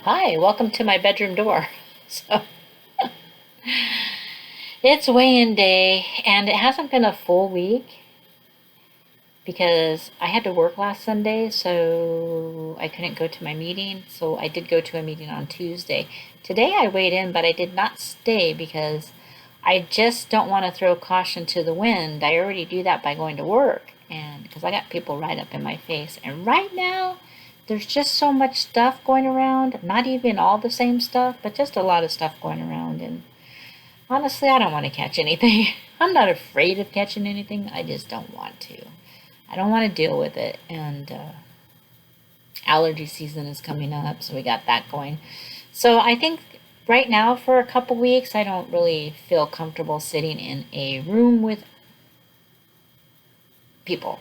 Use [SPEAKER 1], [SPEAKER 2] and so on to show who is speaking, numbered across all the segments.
[SPEAKER 1] Hi, welcome to my bedroom door. So it's weigh-in day, and it hasn't been a full week because I had to work last Sunday, so I couldn't go to my meeting. So I did go to a meeting on Tuesday. Today I weighed in, but I did not stay because I just don't want to throw caution to the wind. I already do that by going to work, and because I got people right up in my face. And right now, there's just so much stuff going around. Not even all the same stuff, but just a lot of stuff going around. And honestly, I don't want to catch anything. I'm not afraid of catching anything. I just don't want to. I don't want to deal with it. And allergy season is coming up, so we got that going. So I think right now, for a couple weeks, I don't really feel comfortable sitting in a room with people.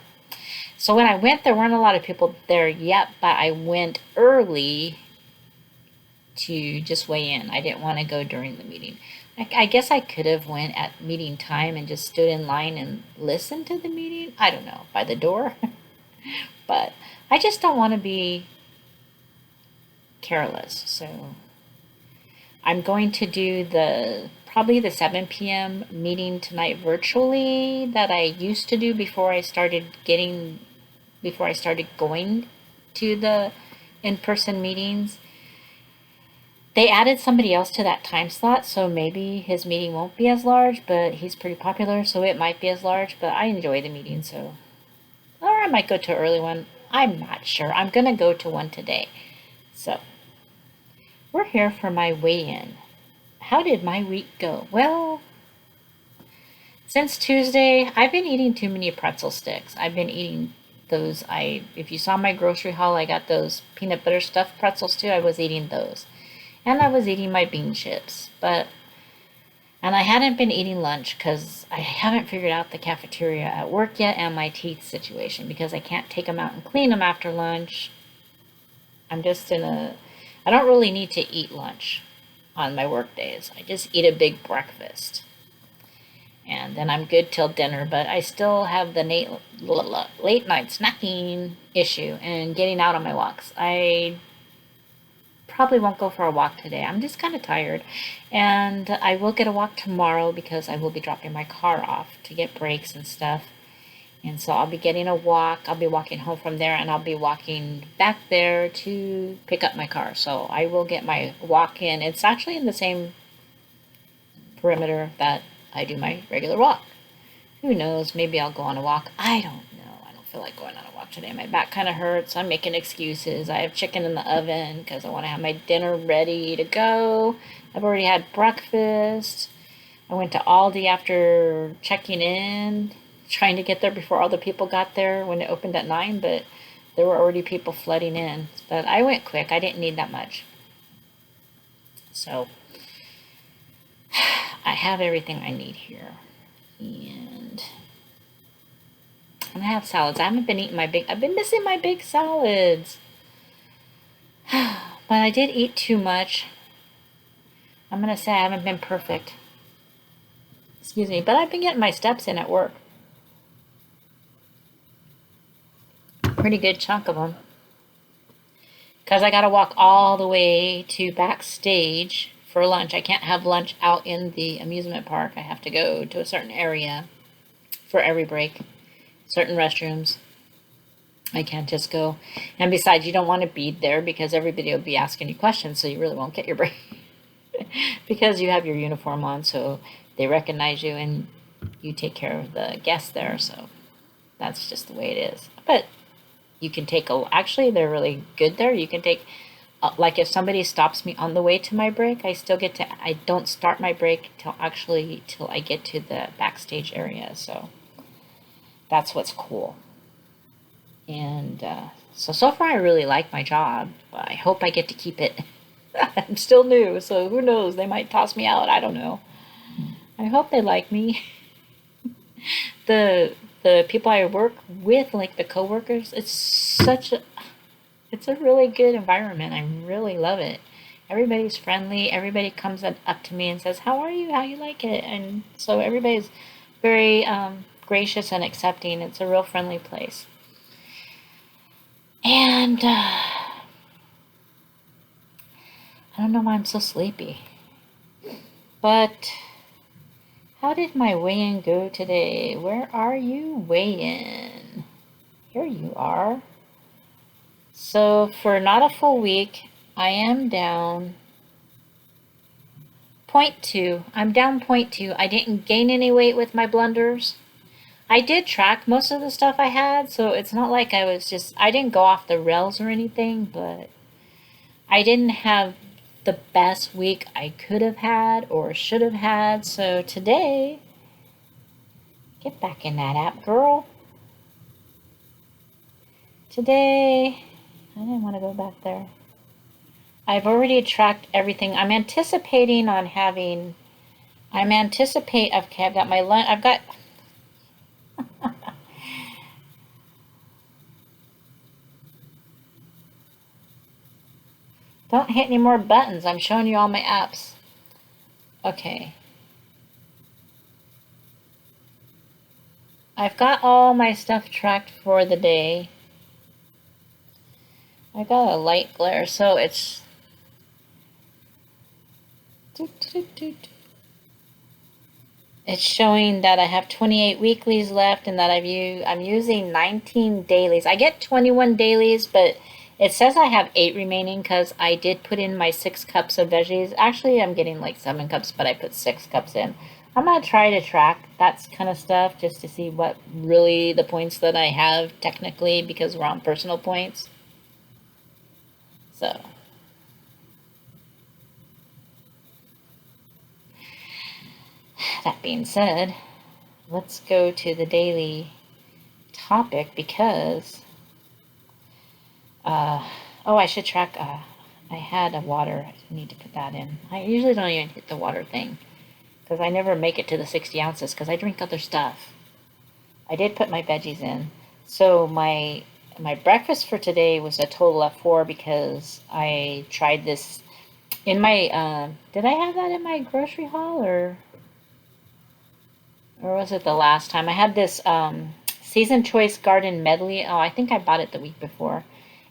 [SPEAKER 1] So when I went, there weren't a lot of people there yet, but I went early to just weigh in. I didn't want to go during the meeting. I guess I could have went at meeting time and just stood in line and listened to the meeting. I don't know, by the door. But I just don't want to be careless. So I'm going to do the probably the 7 p.m. meeting tonight virtually that I used to do before I started going to the in-person meetings. They added somebody else to that time slot, so maybe his meeting won't be as large, but he's pretty popular, so it might be as large, but I enjoy the meeting, so. Or I might go to an early one. I'm not sure. I'm going to go to one today. So, we're here for my weigh-in. How did my week go? Well, since Tuesday, I've been eating too many pretzel sticks. I've been eating those. If you saw my grocery haul, I got those peanut butter stuffed pretzels too. I was eating those. And I was eating my bean chips. And I hadn't been eating lunch because I haven't figured out the cafeteria at work yet and my teeth situation because I can't take them out and clean them after lunch. I'm just I don't really need to eat lunch on my work days. I just eat a big breakfast. And then I'm good till dinner, but I still have the late night snacking issue and getting out on my walks. I probably won't go for a walk today. I'm just kind of tired. And I will get a walk tomorrow because I will be dropping my car off to get brakes and stuff. And so I'll be getting a walk. I'll be walking home from there and I'll be walking back there to pick up my car. So I will get my walk in. It's actually in the same perimeter that I do my regular walk. Who knows? Maybe I'll go on a walk. I don't know. I don't feel like going on a walk today. My back kind of hurts. I'm making excuses. I have chicken in the oven because I want to have my dinner ready to go. I've already had breakfast. I went to Aldi after checking in, trying to get there before all the people got there when it opened at 9, but there were already people flooding in. But I went quick. I didn't need that much. So I have everything I need here. And I have salads. I haven't been eating I've been missing my big salads. But I did eat too much. I'm going to say I haven't been perfect. Excuse me. But I've been getting my steps in at work. Pretty good chunk of them. Because I got to walk all the way to backstage for lunch. I can't have lunch out in the amusement park. I have to go to a certain area for every break. Certain restrooms. I can't just go. And besides, you don't want to be there because everybody will be asking you questions, so you really won't get your break. Because you have your uniform on, so they recognize you and you take care of the guests there, so that's just the way it is. But you can actually, they're really good there. You can take, like if somebody stops me on the way to my break, I don't start my break till I get to the backstage area, so that's what's cool. And so far I really like my job. I hope I get to keep it. I'm still new, so who knows? They might toss me out. I don't know. I hope they like me. The people I work with, like the coworkers, it's a really good environment. I really love it. Everybody's friendly. Everybody comes up to me and says, "How are you? How you like it?" And so everybody's very gracious and accepting. It's a real friendly place. And don't know why I'm so sleepy. But how did my weigh-in go today? Where are you, weigh-in? Here you are. So for not a full week, I am down 0.2. I'm down 0.2. I didn't gain any weight with my blunders. I did track most of the stuff I had, so it's not like I didn't go off the rails or anything, but I didn't have the best week I could have had or should have had. So today, get back in that app, girl. Today, I didn't want to go back there. I've already tracked everything. I've got my lunch, don't hit any more buttons. I'm showing you all my apps. Okay. I've got all my stuff tracked for the day. I got a light glare, so it's showing that I have 28 weeklies left and that I'm using 19 dailies. I get 21 dailies, but it says I have 8 remaining because I did put in my 6 cups of veggies. Actually, I'm getting like 7 cups, but I put 6 cups in. I'm going to try to track that kind of stuff just to see what really the points that I have technically, because we're on personal points. So that being said, let's go to the daily topic because, oh, I should track, I had a water. I need to put that in. I usually don't even hit the water thing because I never make it to the 60 ounces because I drink other stuff. I did put my veggies in. So my breakfast for today was a total of 4 because I tried this in my, did I have that in my grocery haul or was it the last time? I had this Season Choice Garden Medley. Oh, I think I bought it the week before.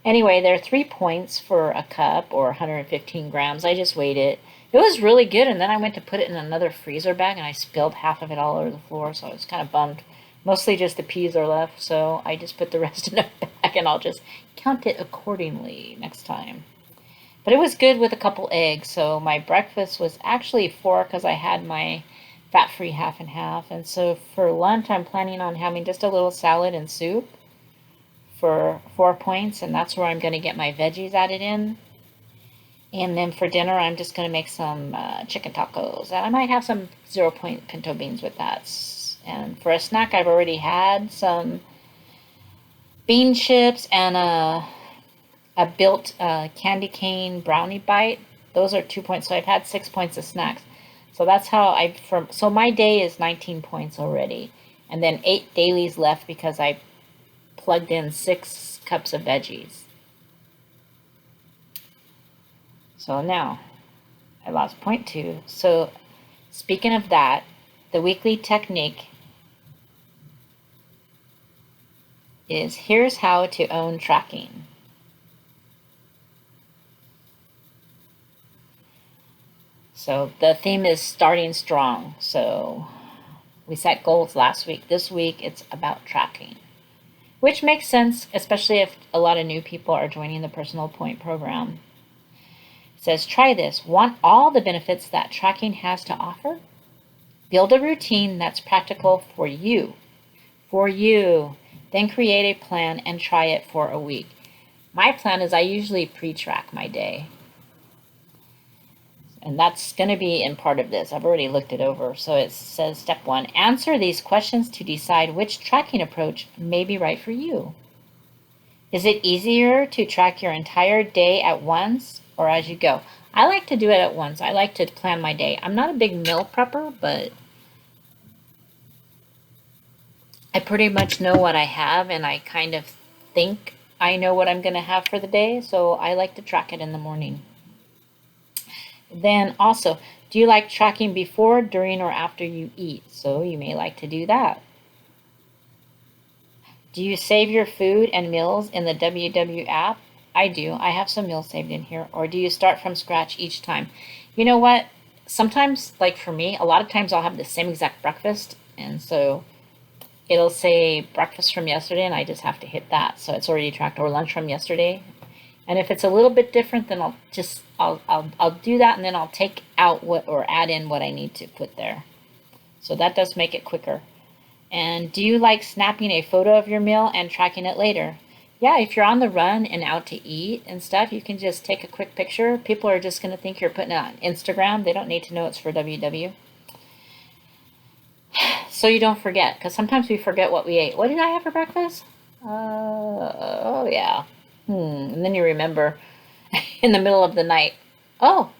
[SPEAKER 1] Anyway, there are 3 points for a cup or 115 grams. I just weighed it. It was really good, and then I went to put it in another freezer bag, and I spilled half of it all over the floor, so I was kind of bummed. Mostly just the peas are left, so I just put the rest in a bag, and I'll just count it accordingly next time. But it was good with a couple eggs, so my breakfast was actually 4 because I had my fat-free half and half. And so for lunch, I'm planning on having just a little salad and soup for 4 points, and that's where I'm going to get my veggies added in. And then for dinner, I'm just going to make some chicken tacos. And I might have some 0-point pinto beans with that. And for a snack, I've already had some bean chips and a built candy cane brownie bite. Those are 2 points. So I've had 6 points of snacks. So that's how so my day is 19 points already. And then 8 dailies left because I plugged in 6 cups of veggies. So now I lost 0.2. So speaking of that, the weekly technique is here's how to own tracking. So the theme is starting strong. So we set goals last week. This week it's about tracking, which makes sense, especially if a lot of new people are joining the Personal Point program. It says, try this. Want all the benefits that tracking has to offer? Build a routine that's practical for you. For you. Then create a plan and try it for a week. My plan is I usually pre-track my day. And that's going to be in part of this. I've already looked it over. So it says, step 1, answer these questions to decide which tracking approach may be right for you. Is it easier to track your entire day at once or as you go? I like to do it at once. I like to plan my day. I'm not a big meal prepper, but I pretty much know what I have, and I kind of think I know what I'm going to have for the day, so I like to track it in the morning. Then also, do you like tracking before, during, or after you eat? So you may like to do that. Do you save your food and meals in the WW app? I do. I have some meals saved in here. Or do you start from scratch each time? You know what? Sometimes, like for me, a lot of times I'll have the same exact breakfast. And so it'll say breakfast from yesterday and I just have to hit that. So it's already tracked, or lunch from yesterday. And if it's a little bit different, then I'll do that, and then I'll take out what, or add in what I need to put there. So that does make it quicker. And do you like snapping a photo of your meal and tracking it later? Yeah, if you're on the run and out to eat and stuff, you can just take a quick picture. People are just going to think you're putting it on Instagram. They don't need to know it's for WW. So you don't forget, because sometimes we forget what we ate. What did I have for breakfast? Oh yeah. And then you remember in the middle of the night. Oh,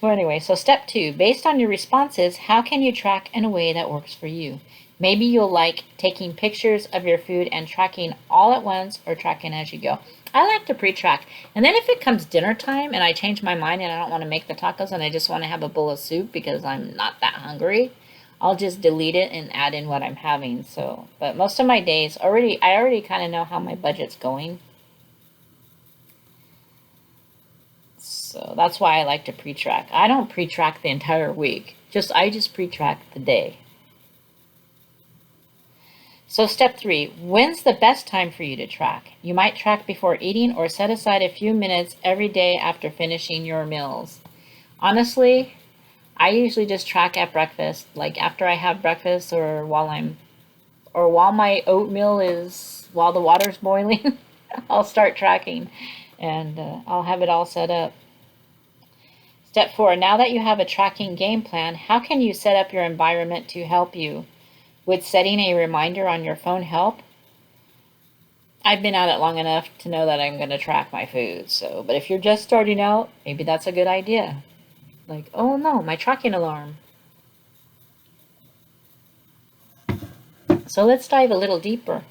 [SPEAKER 1] well, anyway, so step 2, based on your responses, how can you track in a way that works for you? Maybe you'll like taking pictures of your food and tracking all at once, or tracking as you go. I like to pre-track. And then if it comes dinner time and I change my mind and I don't want to make the tacos and I just want to have a bowl of soup because I'm not that hungry, I'll just delete it and add in what I'm having. So, but most of my days I already kind of know how my budget's going. So that's why I like to pre-track. I don't pre-track the entire week. I just pre-track the day. So step 3, when's the best time for you to track? You might track before eating, or set aside a few minutes every day after finishing your meals. Honestly, I usually just track at breakfast, like after I have breakfast, or while my oatmeal while the water's boiling, I'll start tracking, and I'll have it all set up. Step 4, now that you have a tracking game plan, how can you set up your environment to help you? Would setting a reminder on your phone help? I've been at it long enough to know that I'm going to track my food. So, but if you're just starting out, maybe that's a good idea. Like, oh no, my tracking alarm. So let's dive a little deeper.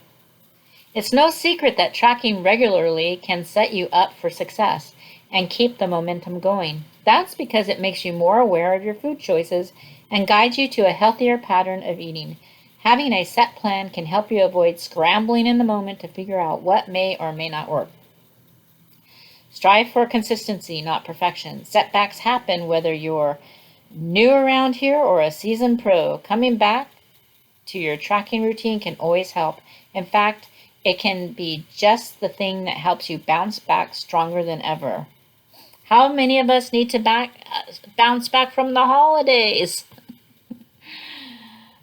[SPEAKER 1] It's no secret that tracking regularly can set you up for success and keep the momentum going. That's because it makes you more aware of your food choices and guides you to a healthier pattern of eating. Having a set plan can help you avoid scrambling in the moment to figure out what may or may not work. Strive for consistency, not perfection. Setbacks happen whether you're new around here or a seasoned pro. Coming back to your tracking routine can always help. In fact, it can be just the thing that helps you bounce back stronger than ever. How many of us need to bounce back from the holidays?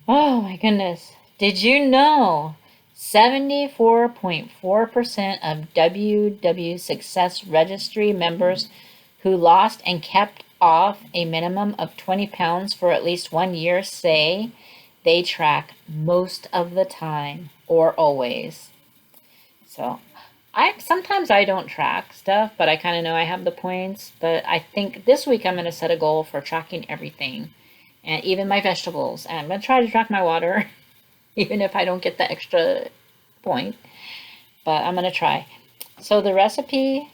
[SPEAKER 1] Oh my goodness. Did you know 74.4% of WW Success Registry members who lost and kept off a minimum of 20 pounds for at least 1 year say they track most of the time or always? So sometimes I don't track stuff, but I kind of know I have the points. But I think this week I'm going to set a goal for tracking everything, and even my vegetables. And I'm going to try to track my water, even if I don't get the extra point. But I'm going to try. So the recipe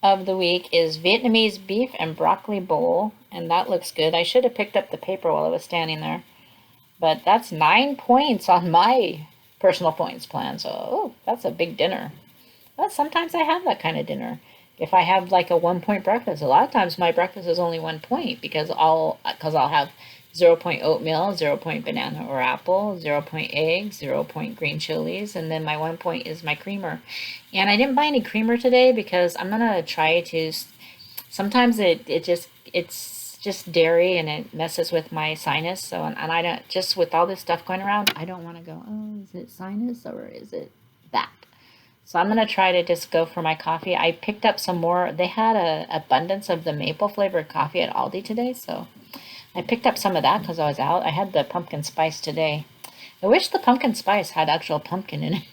[SPEAKER 1] of the week is Vietnamese beef and broccoli bowl, and that looks good. I should have picked up the paper while I was standing there. But that's 9 points on my personal points plan. So, that's a big dinner. Well, sometimes I have that kind of dinner. If I have like a 1 point breakfast, a lot of times my breakfast is only 1 point because I'll have 0 point oatmeal, 0 point banana or apple, 0 point eggs, 0 point green chilies, and then my 1 point is my creamer. And I didn't buy any creamer today because I'm gonna try to. Sometimes it's just dairy and it messes with my sinus. So and I don't, just with all this stuff going around, I don't want to go, oh, is it sinus or is it that? So I'm going to try to just go for my coffee. I picked up some more. They had an abundance of the maple flavored coffee at Aldi today. So I picked up some of that because I was out. I had the pumpkin spice today. I wish the pumpkin spice had actual pumpkin in it.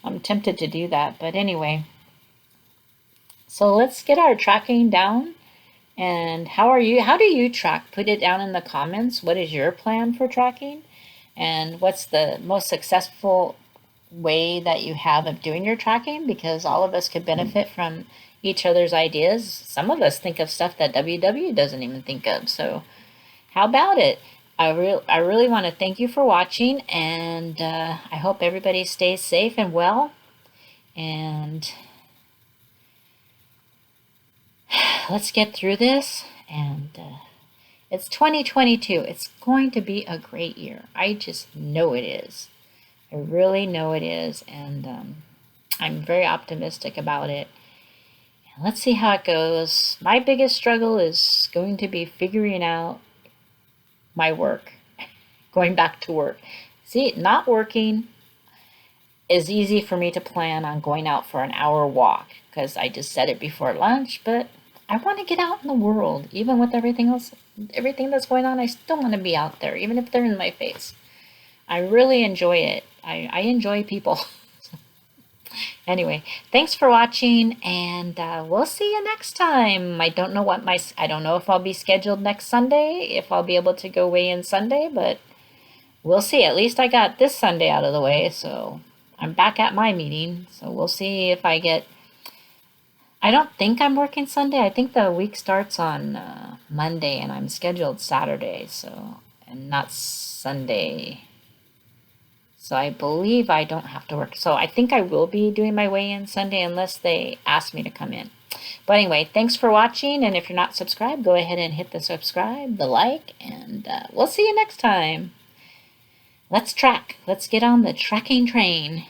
[SPEAKER 1] I'm tempted to do that. But anyway, so let's get our tracking down. And how do you track? Put it down in the comments. What is your plan for tracking? And what's the most successful way that you have of doing your tracking? Because all of us could benefit from each other's ideas. Some of us think of stuff that WW doesn't even think of. So how about it? I really want to thank you for watching, and I hope everybody stays safe and well. And let's get through this. And it's 2022. It's going to be a great year. I just know it is. I really know it is. And I'm very optimistic about it. And let's see how it goes. My biggest struggle is going to be figuring out my work, going back to work. See, not working is easy for me to plan on going out for an hour walk because I just said it before lunch, but I want to get out in the world. Even with everything else, everything that's going on, I still want to be out there, even if they're in my face. I really enjoy it. I enjoy people. Anyway, thanks for watching, and we'll see you next time. I don't know I don't know if I'll be scheduled next Sunday, if I'll be able to go weigh in Sunday, but we'll see. At least I got this Sunday out of the way, so I'm back at my meeting. So we'll see if I get. I don't think I'm working Sunday. I think the week starts on Monday, and I'm scheduled Saturday, so and not Sunday. So I believe I don't have to work. So I think I will be doing my weigh-in Sunday unless they ask me to come in. But anyway, thanks for watching. And if you're not subscribed, go ahead and hit the subscribe, the like, and we'll see you next time. Let's track. Let's get on the tracking train.